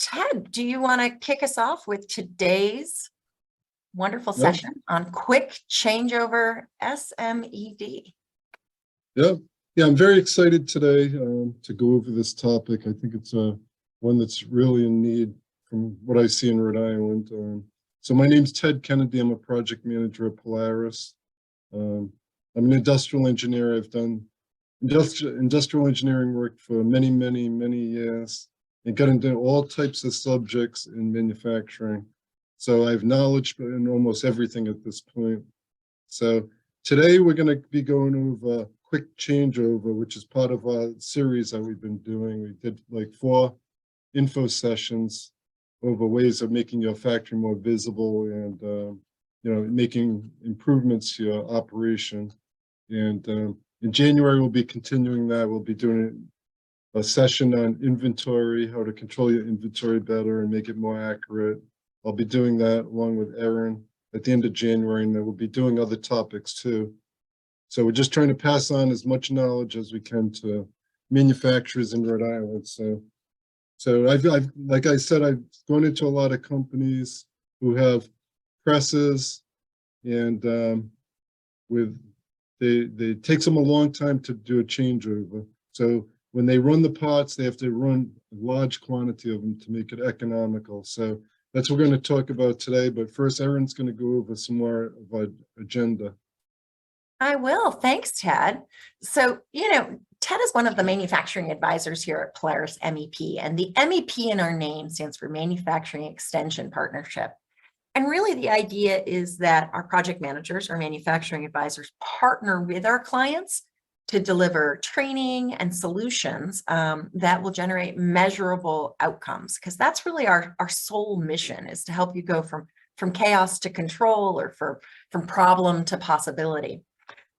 Ted, do you want to kick us off with today's wonderful Yep. session on quick changeover SMED? Yeah, I'm very excited today to go over this topic. I think it's one that's really in need from what I see in Rhode Island. So my name's Ted Kennedy. I'm a project manager at Polaris. I'm an industrial engineer. I've done industrial engineering work for many years and got into all types of subjects in manufacturing. So I have knowledge in almost everything at this point. So today we're going to be going over quick changeover, which is part of our series that we've been doing. We did like 4 info sessions over ways of making your factory more visible and making improvements to your operation. And in January we'll be continuing that. We'll be doing a session on inventory, how to control your inventory better and make it more accurate. I'll be doing that along with Erin at the end of January, and then we'll be doing other topics too. So we're just trying to pass on as much knowledge as we can to manufacturers in Rhode Island. So I've like I said, I've gone into a lot of companies who have presses, and it takes them a long time to do a changeover. So when they run the parts, they have to run a large quantity of them to make it economical. So that's what we're going to talk about today. But first, Erin's going to go over some more of our agenda. I will. Thanks, Ted. So, Ted is one of the manufacturing advisors here at Polaris MEP, and the MEP in our name stands for Manufacturing Extension Partnership. And really the idea is that our project managers or manufacturing advisors partner with our clients to deliver training and solutions that will generate measurable outcomes, because that's really our sole mission, is to help you go from chaos to control, or from problem to possibility.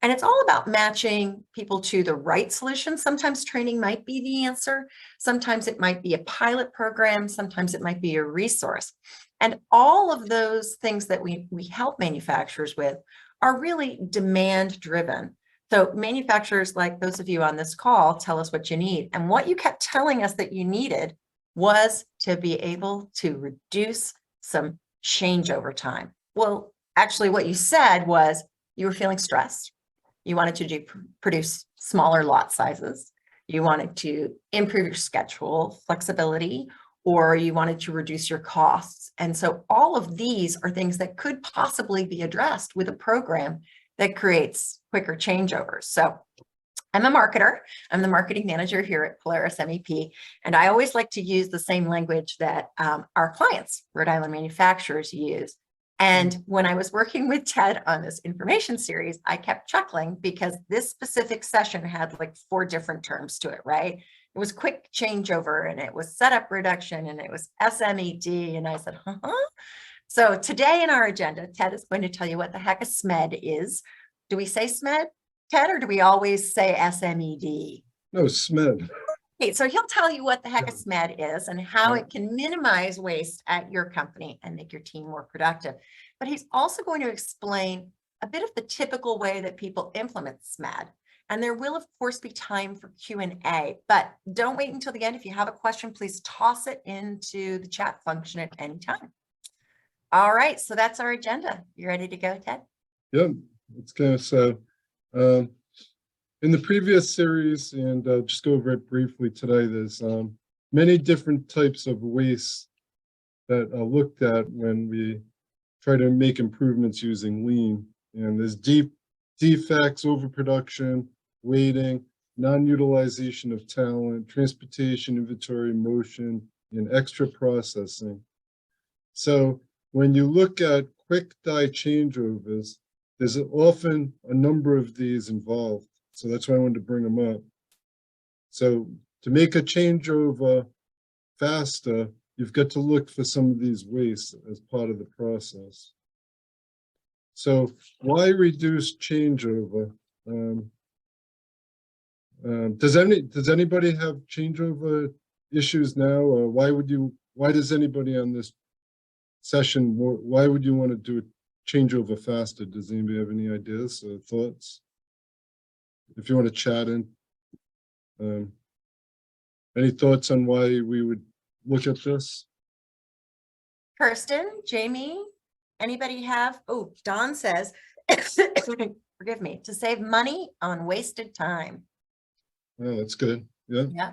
And it's all about matching people to the right solution. Sometimes training might be the answer. Sometimes it might be a pilot program. Sometimes it might be a resource. And all of those things that we help manufacturers with are really demand driven. So manufacturers, like those of you on this call, tell us what you need. And what you kept telling us that you needed was to be able to reduce some changeover time. Well, actually what you said was you were feeling stressed. You wanted to produce smaller lot sizes. You wanted to improve your schedule flexibility, or you wanted to reduce your costs. And so all of these are things that could possibly be addressed with a program that creates quicker changeovers. So I'm a marketer. I'm the marketing manager here at Polaris MEP, and I always like to use the same language that our clients, Rhode Island manufacturers, use. And when I was working with Ted on this information series, I kept chuckling because this specific session had like 4 different terms to it, right? It was quick changeover, and it was setup reduction, and it was SMED. And I said, So today in our agenda, Ted is going to tell you what the heck a SMED is. Do we say SMED, Ted, or do we always say SMED? No, SMED. Okay, so he'll tell you what the heck a SMED is and how it can minimize waste at your company and make your team more productive. But he's also going to explain a bit of the typical way that people implement SMED. And there will, of course, be time for Q&A, but don't wait until the end. If you have a question, please toss it into the chat function at any time. All right, so that's our agenda. You ready to go, Ted? Yep, let's go. So in the previous series, and just go over it briefly today, there's many different types of waste that are looked at when we try to make improvements using lean. And there's defects, overproduction, waiting, non-utilization of talent, transportation, inventory, motion, and extra processing. So when you look at quick die changeovers, there's often a number of these involved. So that's why I wanted to bring them up. So to make a changeover faster, you've got to look for some of these wastes as part of the process. So why reduce changeover? Does anybody have changeover issues now, or why does anybody on this session, why would you want to do a changeover faster? Does anybody have any ideas or thoughts? If you want to chat in, any thoughts on why we would look at this? Kirsten, Jamie, anybody have, oh, Don says, forgive me, to save money on wasted time. Oh, that's good. Yeah. Yeah.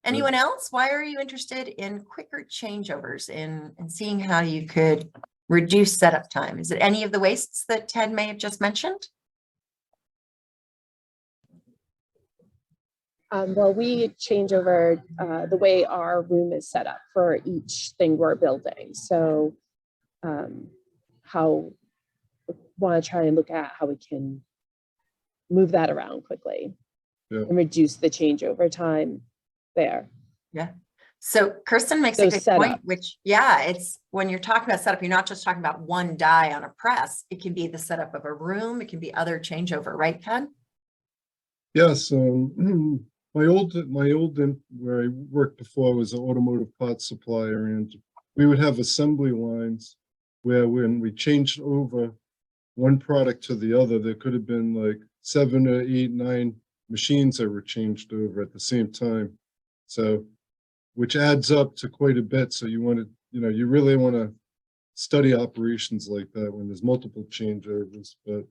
Anyone else? Why are you interested in quicker changeovers and seeing how you could reduce setup time? Is it any of the wastes that Ted may have just mentioned? Well, we change over the way our room is set up for each thing we're building. So how want to try and look at how we can move that around quickly and reduce the changeover time there. Yeah. So Kirsten makes a good point, which, yeah, it's when you're talking about setup, you're not just talking about one die on a press. It can be the setup of a room. It can be other changeover, right, Ken? Yes. My old where I worked before was an automotive parts supplier, and we would have assembly lines where when we changed over one product to the other, there could have been like 7 or 8, 9 machines that were changed over at the same time. So, which adds up to quite a bit. So you want to, you really want to study operations like that when there's multiple changeovers. But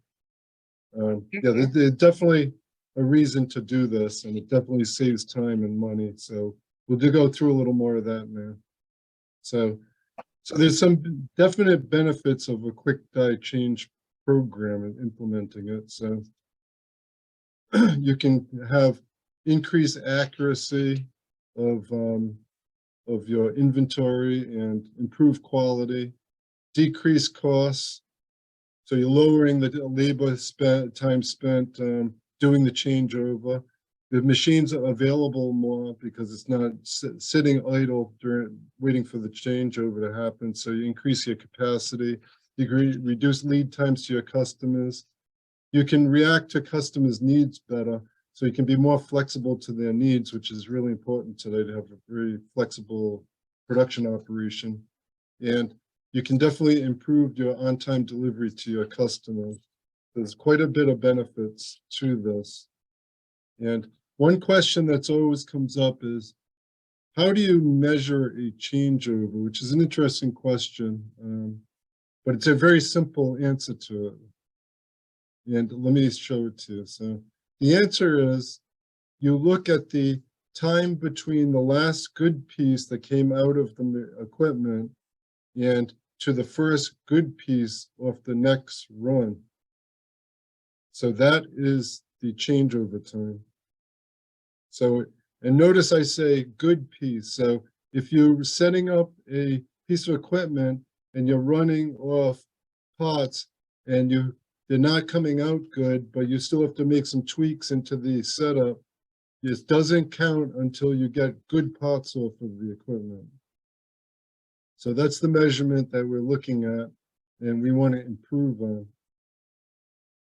yeah, there's definitely a reason to do this, and it definitely saves time and money. So we'll go through a little more of that now. So there's some definite benefits of a quick die change program and implementing it. So you can have increased accuracy of your inventory and improve quality, decrease costs. So you're lowering the labor time spent doing the changeover. The machines are available more because it's not sitting idle waiting for the changeover to happen. So you increase your capacity, you reduce lead times to your customers. You can react to customers' needs better. So you can be more flexible to their needs, which is really important today to have a very flexible production operation. And you can definitely improve your on-time delivery to your customers. There's quite a bit of benefits to this. And one question that's always comes up is, how do you measure a changeover? Which is an interesting question, but it's a very simple answer to it. And let me show it to you. So the answer is, you look at the time between the last good piece that came out of the equipment and to the first good piece of the next run. So that is the changeover time. So, and notice I say good piece. So if you're setting up a piece of equipment and you're running off parts and they're not coming out good, but you still have to make some tweaks into the setup, it doesn't count until you get good parts off of the equipment. So that's the measurement that we're looking at and we want to improve on.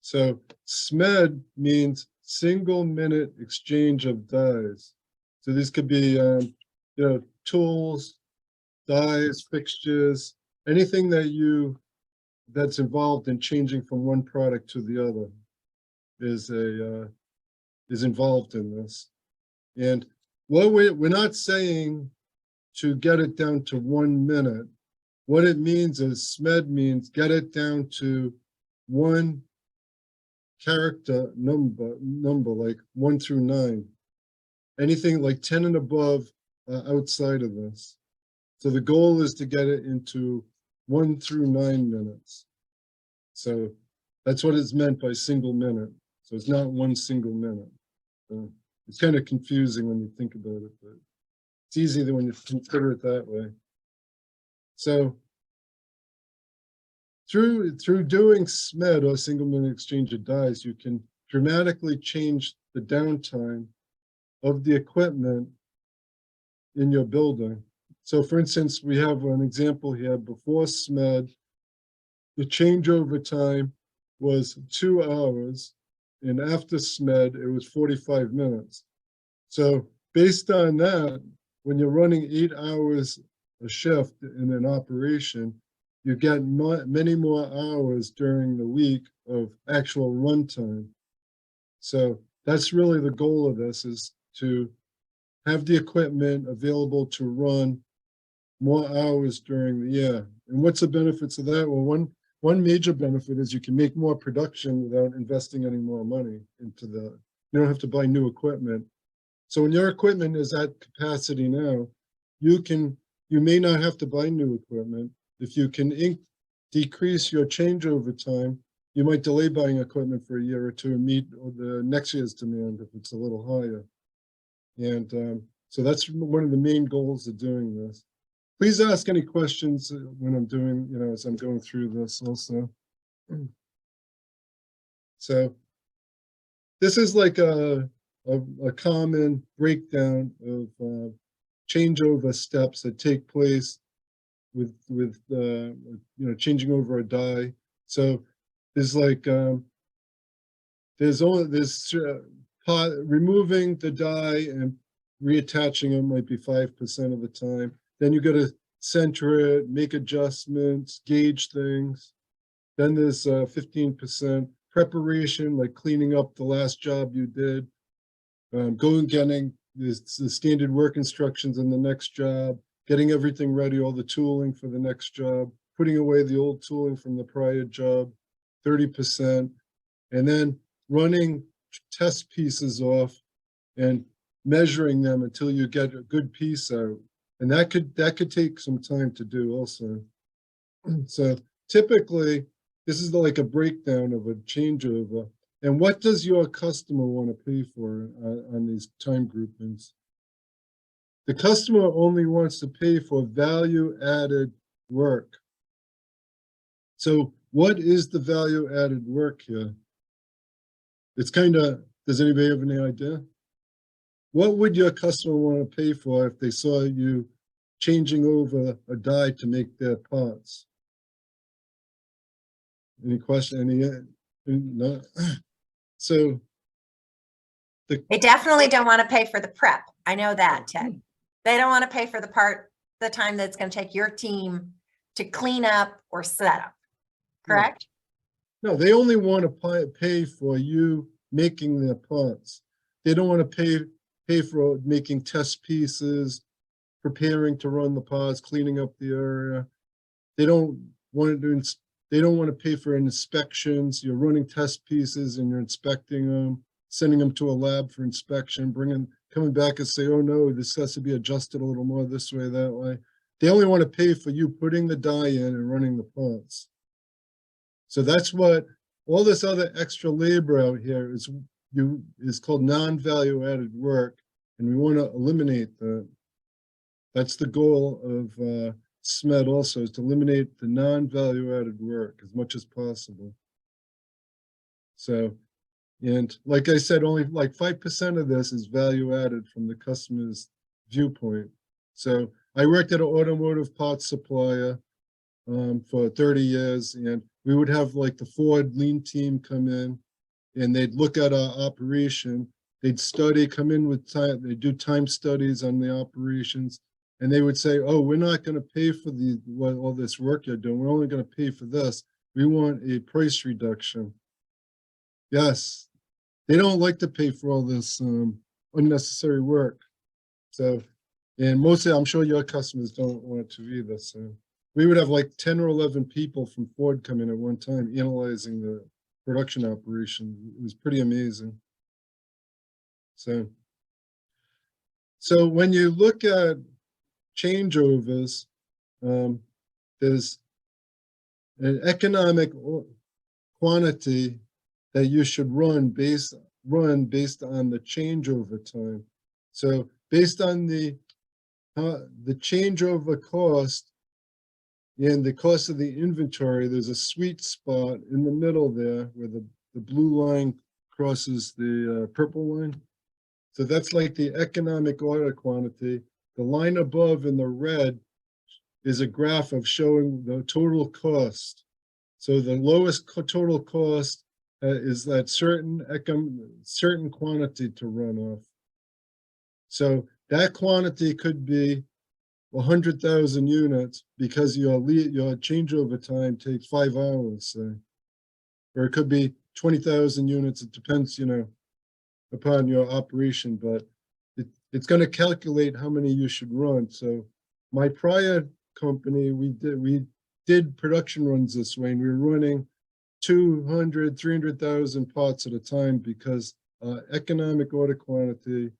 So SMED means single minute exchange of dies. So these could be, tools, dies, fixtures, anything that's involved in changing from one product to the other is involved in this. And what we're not saying to get it down to 1 minute. What it means is SMED means get it down to one character number like 1 through 9. Anything like 10 and above outside of this. So the goal is to get it into 1 through 9 minutes. So that's what is meant by single minute. So it's not one single minute. It's kind of confusing when you think about it, but it's easy when you consider it that way. So through doing SMED, or single minute exchange of dies, you can dramatically change the downtime of the equipment in your building. So for instance, we have an example here. Before SMED, the changeover time was 2 hours, and after SMED, it was 45 minutes. So based on that, when you're running 8 hours a shift in an operation, you get many more hours during the week of actual runtime. So that's really the goal of this, is to have the equipment available to run more hours during the year. And what's the benefits of that? Well, one major benefit is you can make more production without investing any more money into you don't have to buy new equipment. So when your equipment is at capacity now, you may not have to buy new equipment. If you can decrease your changeover time, you might delay buying equipment for a year or two and meet the next year's demand if it's a little higher. And so that's one of the main goals of doing this. Please ask any questions when I'm doing, as I'm going through this also. So this is like a common breakdown of changeover steps that take place with changing over a die. So there's like removing the die and reattaching it might be 5% of the time. Then you got to center it, make adjustments, gauge things. Then there's 15% preparation, like cleaning up the last job you did, getting the standard work instructions in the next job, getting everything ready, all the tooling for the next job, putting away the old tooling from the prior job, 30%, and then running test pieces off and measuring them until you get a good piece out. And that could take some time to do also. So typically, this is like a breakdown of a changeover. And what does your customer want to pay for on these time groupings? The customer only wants to pay for value-added work. So what is the value-added work here? It's does anybody have any idea? What would your customer want to pay for if they saw you changing over a die to make their parts? Any question? No? So They definitely don't want to pay for the prep. I know that, Ted. They don't want to pay for the time that's going to take your team to clean up or set up. Correct? No, they only want to pay for you making their parts. They don't want to pay for making test pieces, preparing to run the parts, cleaning up the area. They don't want to pay for inspections. You're running test pieces and you're inspecting them, sending them to a lab for inspection, coming back and say, oh no, this has to be adjusted a little more this way, that way. They only want to pay for you putting the die in and running the parts. So that's what all this other extra labor out here is called non-value added work, and we want to eliminate that. That's the goal of SMED also, is to eliminate the non-value added work as much as possible. So, and like I said, only like 5% of this is value added from the customer's viewpoint. So I worked at an automotive parts supplier for 30 years, and we would have like the Ford lean team come in and they'd look at our operation. They'd come in with time, they do time studies on the operations, and they would say, oh, we're not going to pay for all this work you're doing. We're only going to pay for this. We want a price reduction. Yes, they don't like to pay for all this unnecessary work. So, and mostly I'm sure your customers don't want to either. So we would have like 10 or 11 people from Ford come in at one time analyzing the production operation. It was pretty amazing. So when you look at changeovers, there's an economic quantity that you should run based on the changeover time. So based on the changeover cost and the cost of the inventory, there's a sweet spot in the middle there where the blue line crosses the purple line. So that's like the economic order quantity. The line above in the red is a graph of showing the total cost. So the lowest total cost is that certain quantity to run off. So that quantity could be 100,000 units because your changeover time takes 5 hours, say. Or it could be 20,000 units. It depends, upon your operation, but it's going to calculate how many you should run. So my prior company, we did production runs this way, and we were running 200, 300,000 pots at a time because economic order quantity,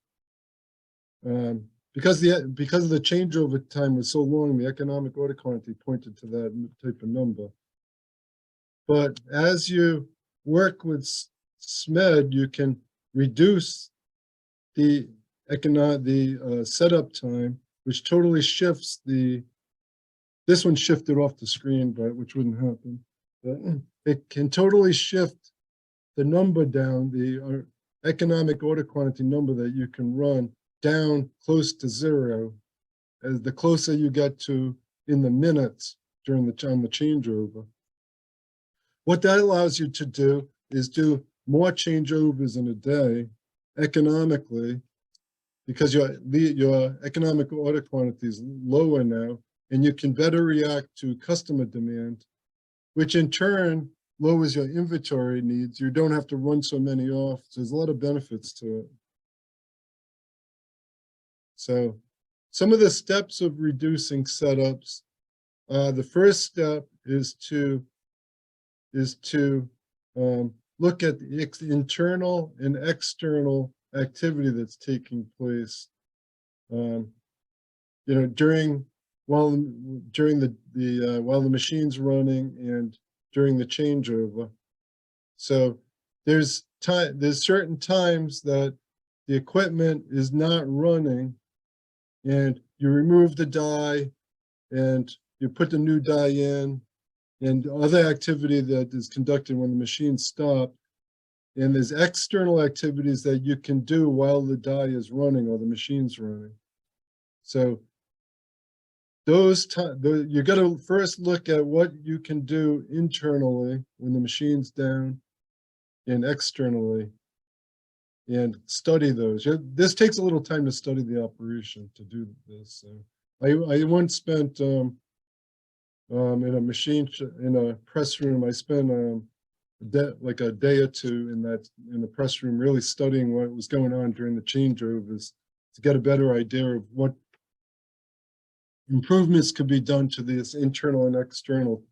because of the changeover time was so long, the economic order quantity pointed to that type of number. But as you work with SMED, you can reduce the setup time, which totally shifts this one shifted off the screen, but which wouldn't happen. But it can totally shift the number down, the economic order quantity number that you can run down close to zero, as the closer you get to in the minutes during the changeover. What that allows you to do is do more changeovers in a day economically, because your economic order quantity is lower now, and you can better react to customer demand, which in turn lowers your inventory needs. You don't have to run so many off. So there's a lot of benefits to it. So some of the steps of reducing setups, the first step is to look at the internal and external activity that's taking place. While the machine's running and during the changeover. So there's certain times that the equipment is not running, and you remove the die and you put the new die in, and other activity that is conducted when the machine stopped. And there's external activities that you can do while the die is running or the machine's running. So you got to first look at what you can do internally when the machine's down and externally, and study those. This takes a little time to study the operation to do this. So I once spent in a press room. I spent like a day or two in the press room, really studying what was going on during the changeovers to get a better idea of what improvements could be done to these internal and external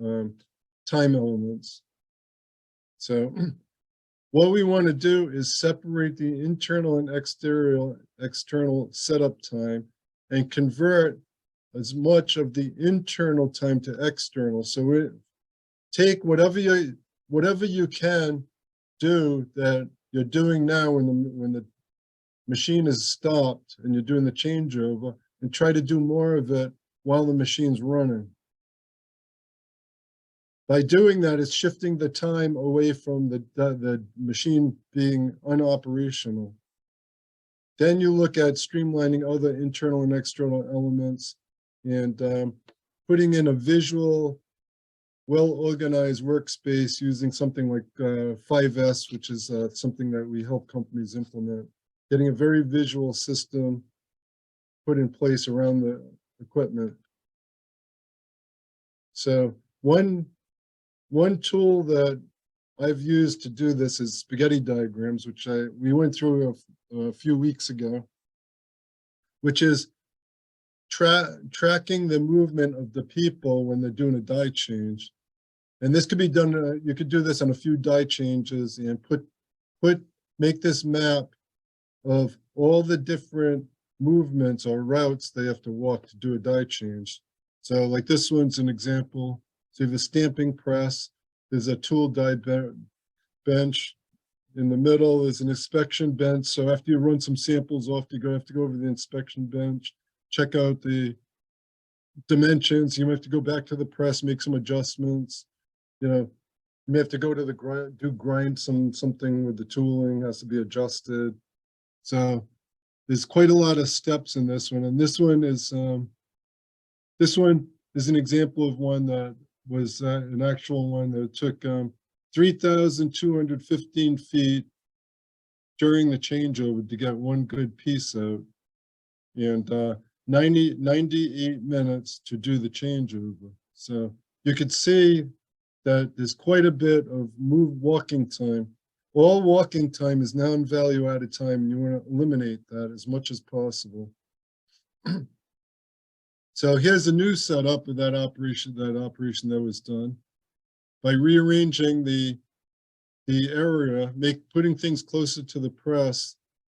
time elements. So what we want to do is separate the internal and external setup time and convert as much of the internal time to external. So we take whatever you can do that you're doing now when the machine is stopped and you're doing the changeover, and try to do more of it while the machine's running. By doing that, it's shifting the time away from the machine being unoperational. Then you look at streamlining other internal and external elements and putting in a visual, well-organized workspace using something like 5S, which is something that we help companies implement. Getting a very visual system put in place around the equipment. So one tool that I've used to do this is spaghetti diagrams, which we went through a few weeks ago, which is tracking the movement of the people when they're doing a die change. And this could be done, you could do this on a few die changes and make this map of all the different movements or routes they have to walk to do a die change. So like this one's an example. So you have a stamping press, there's a tool die bench. In the middle is an inspection bench. So after you run some samples off, you have to go over the inspection bench, check out the dimensions. You have to go back to the press, make some adjustments. You may have to go to the grind something with the tooling, has to be adjusted. So there's quite a lot of steps in this one, and this one is an example of one that was an actual one that took 3,215 feet during the changeover to get one good piece out, and 98 minutes to do the changeover. So you could see that there's quite a bit of walking time. All walking time is non-value added time, and you want to eliminate that as much as possible. So here's a new setup of that operation that was done by rearranging the area, putting things closer to the press.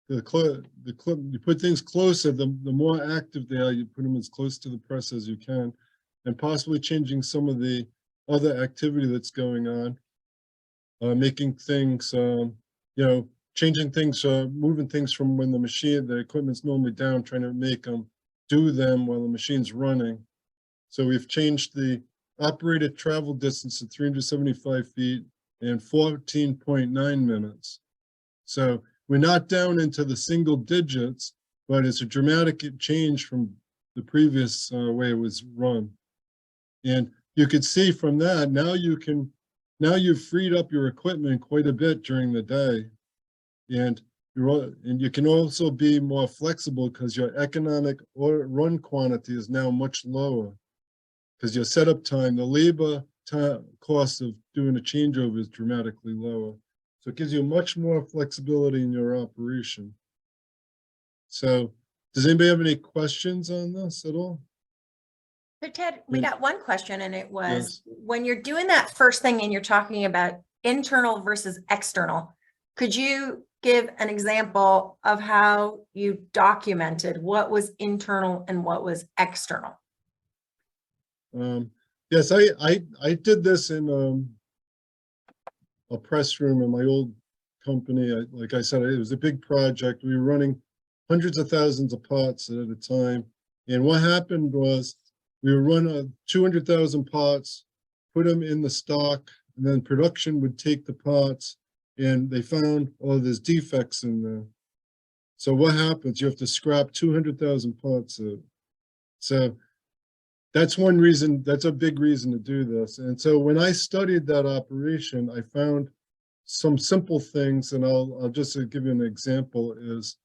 You put things closer, the more active they are, you put them as close to the press as you can, and possibly changing some of the other activity that's going on, making things, changing things, moving things from when the equipment's normally down, trying to make them do them while the machine's running. So we've changed the operated travel distance to 375 feet and 14.9 minutes. So we're not down into the single digits, but it's a dramatic change from the previous way it was run. And you could see from that, now you've freed up your equipment quite a bit during the day. And you can also be more flexible because your economic or run quantity is now much lower because your setup time, the labor cost of doing a changeover is dramatically lower. So it gives you much more flexibility in your operation. So does anybody have any questions on this at all? So Ted, we got one question, and it was, Yes. when you're doing that first thing and you're talking about internal versus external, could you give an example of how you documented what was internal and what was external? Yes, I did this in a press room in my old company. Like I said, it was a big project. We were running hundreds of thousands of pots at a time. And what happened was we would run 200,000 pots, put them in the stock, and then production would take the pots, and they found, oh, there's defects in there. So what happens? You have to scrap 200,000 pots out. So that's one reason, that's a big reason to do this. And so when I studied that operation, I found some simple things, and I'll just give you an example, is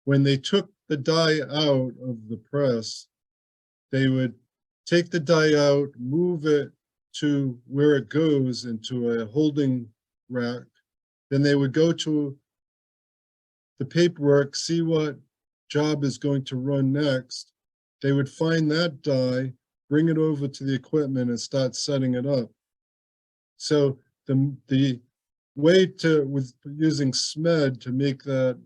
when they took the die out of the press, they would take the die out, move it to where it goes into a holding rack. Then they would go to the paperwork, see what job is going to run next. They would find that die, bring it over to the equipment and start setting it up. So the way with using SMED to make that,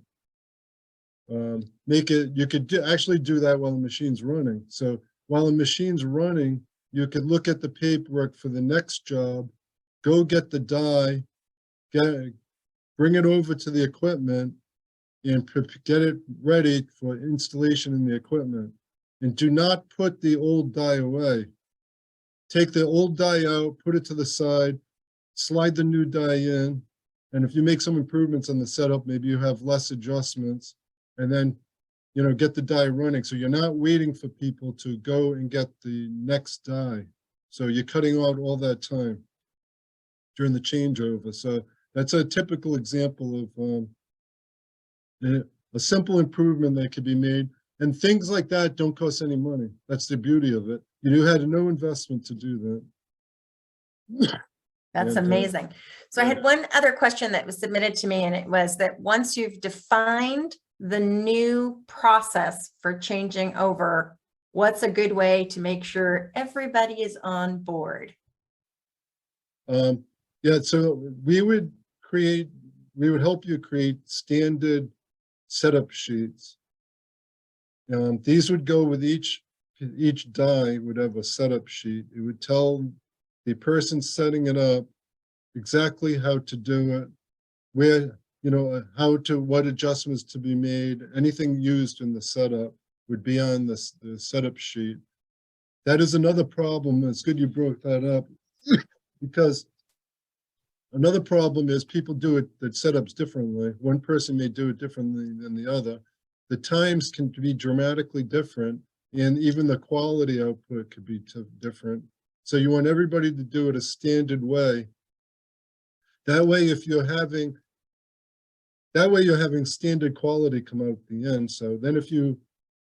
you could actually do that while the machine's running. So while the machine's running, you could look at the paperwork for the next job, go get the die, bring it over to the equipment, and get it ready for installation in the equipment. And do not put the old die away. Take the old die out, put it to the side, slide the new die in, and if you make some improvements on the setup, maybe you have less adjustments, and then get the die running. So you're not waiting for people to go and get the next die. So you're cutting out all that time during the changeover. So that's a typical example of a simple improvement that could be made. And things like that don't cost any money. That's the beauty of it. You had no investment to do that. That's amazing. So I had one other question that was submitted to me, and it was that once you've defined the new process for changing over, what's a good way to make sure everybody is on board? Yeah, so we would help you create standard setup sheets. These would go with each die would have a setup sheet. It would tell the person setting it up exactly how to do it, where, what adjustments to be made, anything used in the setup would be on the setup sheet. That is another problem. It's good you brought that up because another problem is people do it, the setups differently. One person may do it differently than the other. The times can be dramatically different, and even the quality output could be different. So you want everybody to do it a standard way. That way, you're having standard quality come out at the end. So then if you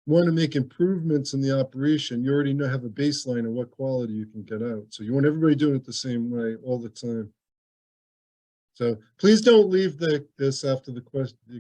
want to make improvements in the operation, you already have a baseline of what quality you can get out. So you want everybody doing it the same way all the time. So please don't leave this after the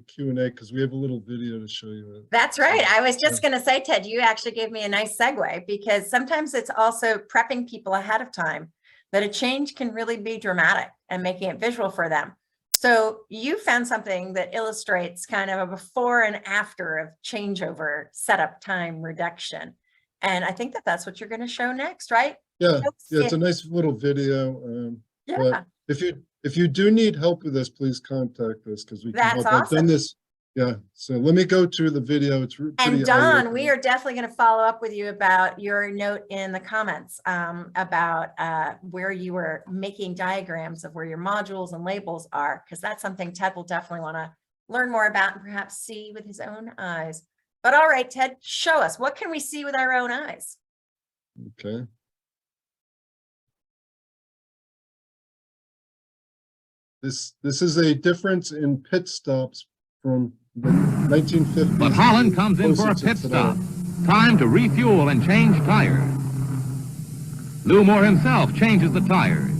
Q&A, because we have a little video to show you. That's right. I was just going to say, Ted, you actually gave me a nice segue, because sometimes it's also prepping people ahead of time that a change can really be dramatic and making it visual for them. So you found something that illustrates kind of a before and after of changeover setup time reduction. And I think that that's what you're going to show next, right? Yeah, it's a nice little video. But if you do need help with this, please contact us, because we can help. Awesome. I've done this. Yeah, so let me go through the video. It's pretty. And Don, we are definitely going to follow up with you about your note in the comments about where you were making diagrams of where your modules and labels are, because that's something Ted will definitely want to learn more about and perhaps see with his own eyes. But all right, Ted, show us, what can we see with our own eyes? Okay. This is a difference in pit stops from the 1950s. But Holland comes in for a pit stop. Time to refuel and change tires. Lou Moore himself changes the tires.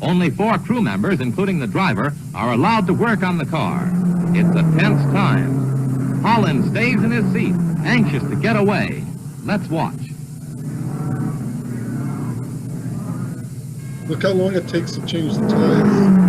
Only 4 crew members, including the driver, are allowed to work on the car. It's a tense time. Holland stays in his seat, anxious to get away. Let's watch. Look how long it takes to change the tires.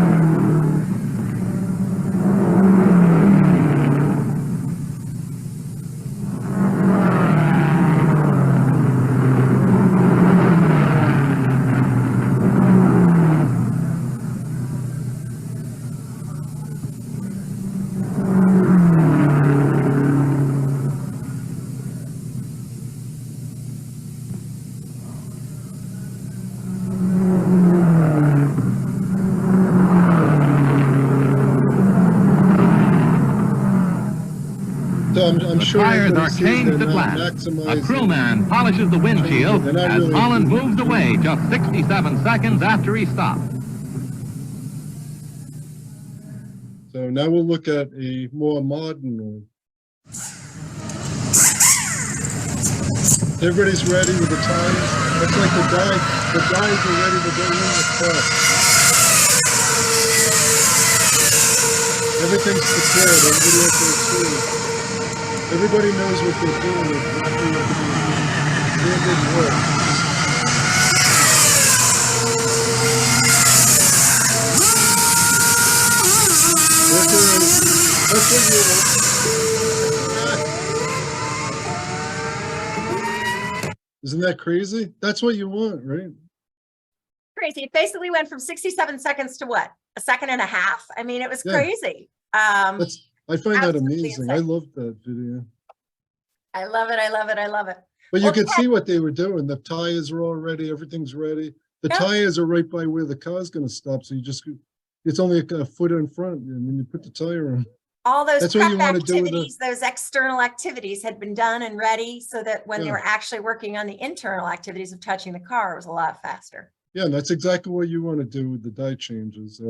I'm The sure tires are changed at last. A crewman polishes the windshield as Holland moves away just 67 seconds after he stopped. So now we'll look at a more modern one. Everybody's ready with the tires. Looks like the guys are ready to go in the truck. Everything's prepared. Everybody has their tools. Everybody knows what they're doing. They're good work. That's what you want. Isn't that crazy? That's what you want, right? Crazy. It basically went from 67 seconds to what? A second and a half? I mean, it was crazy. I find that amazing. I love that video. I love it. I love it. I love it. But you could see what they were doing. The tires are all ready. Everything's ready. The tires are right by where the car's going to stop. So it's only a foot in front. And when you put the tire on. All those prep activities, those external activities had been done and ready, so that when they were actually working on the internal activities of touching the car, it was a lot faster. Yeah, and that's exactly what you want to do with the die changes.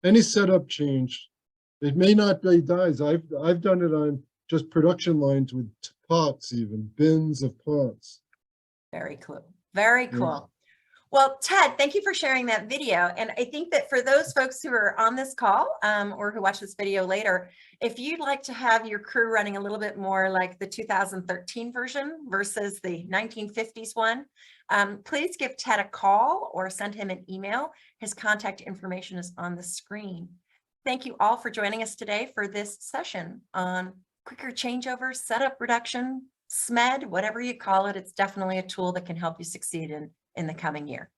Any setup change. It may not be dies. I've done it on just production lines with pots, even bins of pots. Very cool. Very cool. Well, Ted, thank you for sharing that video. And I think that for those folks who are on this call or who watch this video later, if you'd like to have your crew running a little bit more like the 2013 version versus the 1950s one, please give Ted a call or send him an email. His contact information is on the screen. Thank you all for joining us today for this session on quicker changeover, setup reduction, SMED, whatever you call it. It's definitely a tool that can help you succeed in the coming year.